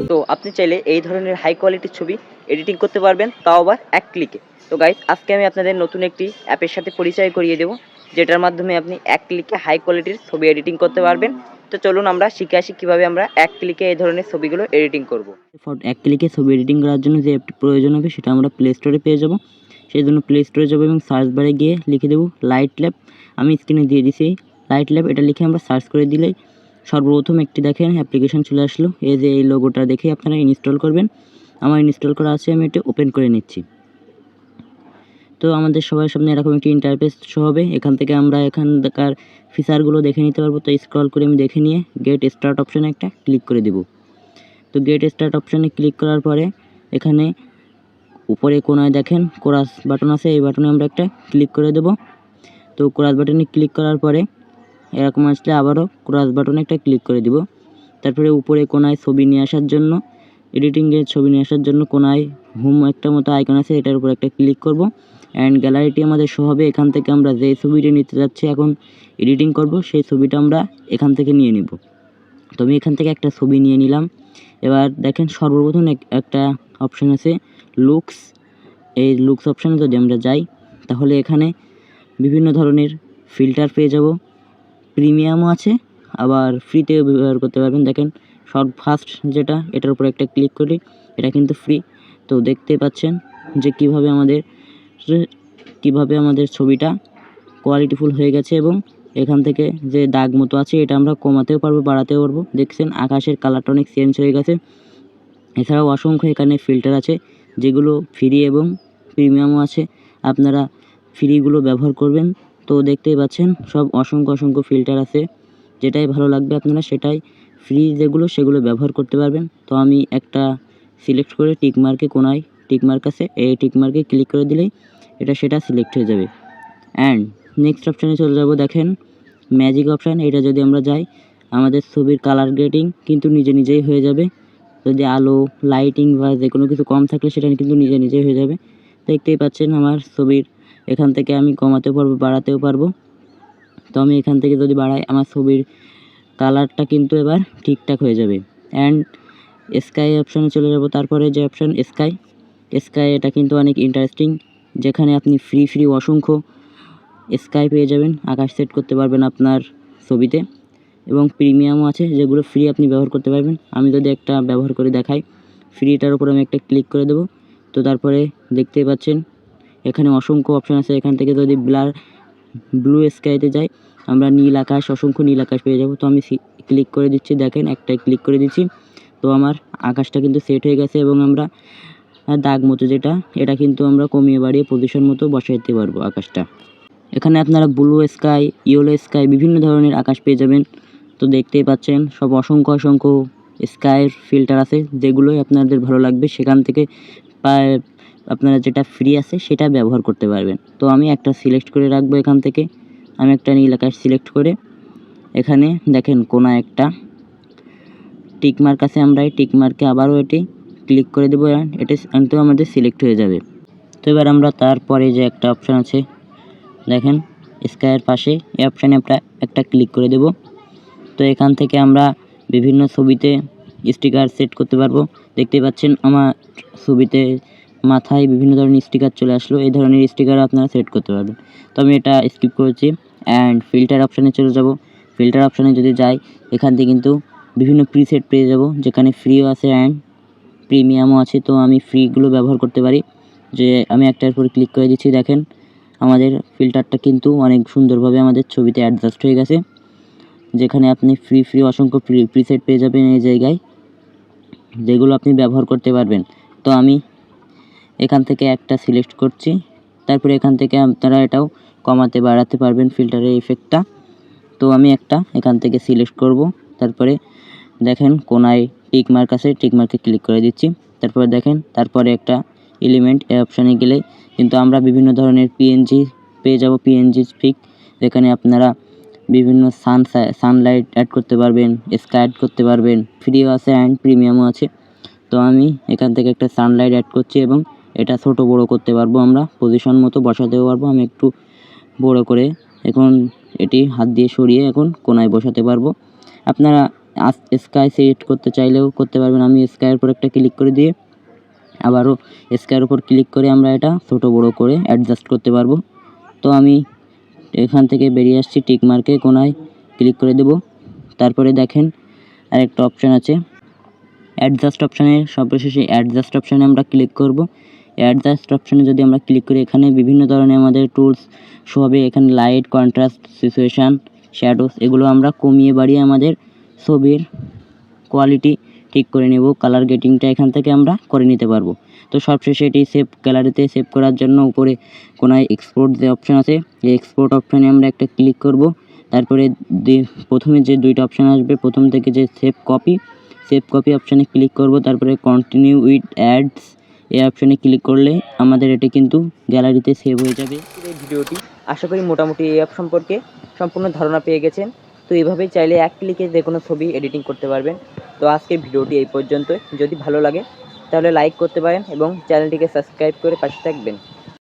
তো আপনি চাইলে এই ধরনের হাই কোয়ালিটির ছবি এডিটিং করতে পারবেন, তাও আবার এক ক্লিকে। তো গাইস, আজকে আমি আপনাদের নতুন একটি অ্যাপের সাথে পরিচয় করিয়ে দেবো, যেটার মাধ্যমে আপনি এক ক্লিকে হাই কোয়ালিটির ছবি এডিটিং করতে পারবেন। তো চলুন আমরা শিখে আসি কীভাবে আমরা এক ক্লিকে এই ধরনের ছবিগুলো এডিটিং করব। এক ক্লিকে ছবি এডিটিং করার জন্য যে অ্যাপটি প্রয়োজন হবে সেটা আমরা প্লে স্টোরে পেয়ে যাব। সেই জন্য প্লে স্টোরে যাবো এবং সার্চ বারে গিয়ে লিখে দেবো লাইট ল্যাব। আমি স্ক্রিনে দিয়ে দিছি লাইট ল্যাব, এটা লিখে আমরা সার্চ করে দিলেই সর্বপ্রথম একটি দেখেন অ্যাপ্লিকেশন চলে আসলো। এই যে এই লোগোটা দেখে আপনারা ইনস্টল করবেন। আমার ইনস্টল করা আছে, আমি এটা ওপেন করে নিচ্ছি। তো আমাদের সবার সামনে এরকম একটি ইন্টারফেস শো হবে। এখান থেকে আমরা এখানকার ফিচারগুলো দেখে নিতে পারবো। তো স্ক্রল করে আমি দেখে নিয়ে গেট স্টার্ট অপশানে একটা ক্লিক করে দেবো। তো গেট স্টার্ট অপশানে ক্লিক করার পরে এখানে উপরে কোনায় দেখেন কোরাস বাটন আছে, এই বাটনে আমরা একটা ক্লিক করে দেব। তো কোরাস বাটনে ক্লিক করার পরে এরকম আসলে আবারও কোরাস বাটনে একটা ক্লিক করে দিব। তারপরে উপরে কোনায় ছবি নিয়ে আসার জন্য, এডিটিংয়ের ছবি নিয়ে আসার জন্য কোনায় হোম একটা মতো আইকন আছে, এটার উপর একটা ক্লিক করব। অ্যান্ড গ্যালারিটি আমাদের শো হবে। এখান থেকে আমরা যে ছবিটি নিতে যাচ্ছি এখন এডিটিং করব, সেই ছবিটা আমরা এখান থেকে নিয়ে নিব। তো আমি এখান থেকে একটা ছবি নিয়ে নিলাম। এবার দেখেন সর্বপ্রথম একটা অপশান আছে লুকস। এই লুকস অপশানে যদি আমরা যাই তাহলে এখানে বিভিন্ন ধরনের ফিল্টার পেয়ে যাব। প্রিমিয়ামও আছে, আবার ফ্রিতেও ব্যবহার করতে পারবেন। দেখেন ফার্স্ট যেটা, এটার উপর একটা ক্লিক করি, এটা কিন্তু ফ্রি। তো দেখতে পাচ্ছেন যে কিভাবে আমাদের ছবিটা কোয়ালিটিফুল হয়ে গেছে, এবং এখান থেকে যে দাগ মতো আছে এটা আমরা কমাতেও পারবো, বাড়াতেও পারবো। দেখছেন আকাশের কালারটা অনেক চেঞ্জ হয়ে গেছে। এছাড়াও অসংখ্য এখানে ফিল্টার আছে, যেগুলো ফ্রি এবং প্রিমিয়ামও আছে। আপনারা ফ্রিগুলো ব্যবহার করবেন। তো দেখতেই পাচ্ছেন সব অসংখ্য ফিল্টার আছে, যেটাই ভালো লাগবে আপনারা সেটাই, ফ্রি যেগুলো সেগুলো ব্যবহার করতে পারবেন। তো আমি একটা সিলেক্ট করে টিকমার্কে কোনায় টিকমার্ক আছে, এই টিকমার্কে ক্লিক করে দিলেই সেটা সিলেক্ট হয়ে যাবে। অ্যান্ড নেক্সট অপশানে চলে যাব। দেখেন ম্যাজিক অপশান, এটা যদি আমরা যাই আমাদের ছবির কালার গ্রেডিং কিন্তু নিজেই হয়ে যাবে। যদি আলো লাইটিং বা যে কোনো কিছু কম থাকলে সেটা কিন্তু নিজেই হয়ে যাবে। দেখতেই পাচ্ছেন আমার ছবির এখান থেকে আমি কমাতেও পারবো, বাড়াতেও পারবো। তো আমি এখান থেকে যদি বাড়াই আমার ছবির কালারটা কিন্তু এবার ঠিকঠাক হয়ে যাবে। অ্যান্ড স্কাই অপশানে চলে যাব। তারপরে যে অপশান স্কাই, এটা কিন্তু অনেক ইন্টারেস্টিং, যেখানে আপনি ফ্রি অসংখ্য স্কাই পেয়ে যাবেন, আকাশ সেট করতে পারবেন আপনার ছবিতে। এবং প্রিমিয়ামও আছে, যেগুলো ফ্রি আপনি ব্যবহার করতে পারবেন। আমি যদি একটা ব্যবহার করে দেখাই, ফ্রিটার উপর আমি একটা ক্লিক করে দেবো। তো তারপরে দেখতেই পাচ্ছেন এখানে অসংখ্য অপশান আছে। এখান থেকে যদি ব্লু স্কাইতে যাই আমরা অসংখ্য নীল আকাশ পেয়ে যাব। তো আমি ক্লিক করে দিচ্ছি, দেখেন একটাই ক্লিক করে দিচ্ছি। তো আমার আকাশটা কিন্তু সেট হয়ে গেছে, এবং আমরা দাগ মতো যেটা, এটা কিন্তু আমরা কমিয়ে বাড়িয়ে পজিশন মতো বসাইতে পারবো আকাশটা। এখানে আপনারা ব্লু স্কাই, ইয়েলো স্কাই বিভিন্ন ধরনের আকাশ পেয়ে যাবেন। তো দেখতেই পাচ্ছেন সব অসংখ্য স্কাইয়ের ফিল্টার আছে, যেগুলোই আপনাদের ভালো লাগবে সেখান থেকে আপনারা যেটা ফ্রি আছে সেটা ব্যবহার করতে পারবেন। তো আমি একটা সিলেক্ট করে রাখবো। এখান থেকে আমি একটা নীল আকাশ সিলেক্ট করে এখানে দেখেন কোনা একটা টিকমার্ক আছে, আমরা এই টিকমার্কে আবারও এটি ক্লিক করে দেবো। এটা কিন্তু আমাদের সিলেক্ট হয়ে যাবে। তো এবার আমরা তারপরে যে একটা অপশান আছে দেখেন স্কাইয়ের পাশে, এই অপশানে আমরা একটা ক্লিক করে দেব। তো এখান থেকে আমরা বিভিন্ন ছবিতে স্টিকার সেট করতে পারবো। দেখতেই পাচ্ছেন আমার ছবিতে মাথায় বিভিন্ন ধরনের স্টিকার চলে আসলো, এই ধরনের স্টিকার আপনারা সেট করতে পারবেন। তো আমি এটা স্কিপ করেছি। অ্যান্ড ফিল্টার অপশানে চলে যাব। ফিল্টার অপশানে যদি যাই এখান থেকে কিন্তু বিভিন্ন প্রিসেট পেয়ে যাব, যেখানে ফ্রিও আছে অ্যান্ড প্রিমিয়ামও আছে। তো আমি ফ্রিগুলো ব্যবহার করতে পারি, যে আমি একটার উপর ক্লিক করে দিচ্ছি। দেখেন আমাদের ফিল্টারটা কিন্তু অনেক সুন্দরভাবে আমাদের ছবিতে অ্যাডজাস্ট হয়ে গেছে, যেখানে আপনি ফ্রি অসংখ্য প্রিসেট পেয়ে যাবেন এই জায়গায়, যেগুলো আপনি ব্যবহার করতে পারবেন। তো আমি এখান থেকে একটা সিলেক্ট করছি। তারপরে এখান থেকে আপনারা এটাও কমাতে বাড়াতে পারবেন ফিল্টারের ইফেক্টটা। তো আমি একটা এখান থেকে সিলেক্ট করব। তারপরে দেখেন কোনায় টিকমার্ক আছে, টিকমার্কে ক্লিক করে দিচ্ছি। তারপরে দেখেন তারপরে একটা এলিমেন্ট, এই অপশানে গেলে কিন্তু আমরা বিভিন্ন ধরনের পিএনজি পেয়ে যাব, পিএনজি পিক, যেখানে আপনারা বিভিন্ন সানলাইট অ্যাড করতে পারবেন, স্কাই অ্যাড করতে পারবেন, ফ্রিও আছে অ্যান্ড প্রিমিয়ামও আছে। তো আমি এখান থেকে একটা সানলাইট অ্যাড করছি, এবং এটা ছোট বড় করতে পারবো, আমরা পজিশন মতো বসাতেও পারবো। আমি একটু বড় করে এখন এটি হাত দিয়ে সরিয়ে এখন কোনায় বসাতে পারবো। আপনারা স্কাই সিলেক্ট করতে চাইলেও করতে পারবেন। আমি স্কাইয়ের উপর একটা ক্লিক করে দিয়ে আবারও স্কাইয়ের উপর ক্লিক করে আমরা এটা ছোটো বড়ো করে অ্যাডজাস্ট করতে পারবো। তো আমি এখান থেকে বেরিয়ে আসছি, টিক মার্কে কোনায় ক্লিক করে দেব। তারপরে দেখেন আরেকটা অপশান আছে অ্যাডজাস্ট অপশানে, সর্বশেষে অ্যাডজাস্ট অপশানে আমরা ক্লিক করব। অ্যাডজাস্ট অপশানে যদি আমরা ক্লিক করি এখানে বিভিন্ন ধরনের আমাদের টুলস শো হবে। এখানে লাইট, কন্ট্রাস্ট, সিচুয়েশান, শ্যাডোস এগুলো আমরা কমিয়ে বাড়িয়ে আমাদের ছবির কোয়ালিটি ঠিক করে নেব। কালার গ্রেডিংটা এখান থেকে আমরা করে নিতে পারবো। তো সবশেষে এটি সেভ গ্যালারিতে সেভ করার জন্য উপরে কোনায় এক্সপোর্ট যে অপশান আছে, এই এক্সপোর্ট অপশানে আমরা একটা ক্লিক করব। তারপরে প্রথমে যে দুইটা অপশান আসবে, প্রথম থেকে যে সেভ কপি অপশানে ক্লিক করব। তারপরে কন্টিনিউ উইথ অ্যাডস এই অপশানে ক্লিক করলে আমাদের এটি কিন্তু গ্যালারিতে সেভ হয়ে যাবে। এই ভিডিওটি আশা করি মোটামুটি এই অ্যাপ সম্পর্কে সম্পূর্ণ ধারণা পেয়ে গেছেন। তো এইভাবেই চাইলে এক ক্লিকে যে কোনো ছবি এডিটিং করতে পারবেন। তো আজকের ভিডিওটি এই পর্যন্তই। যদি ভালো লাগে তাহলে লাইক করতে পারেন এবং চ্যানেলটিকে সাবস্ক্রাইব করে পাশে থাকবেন।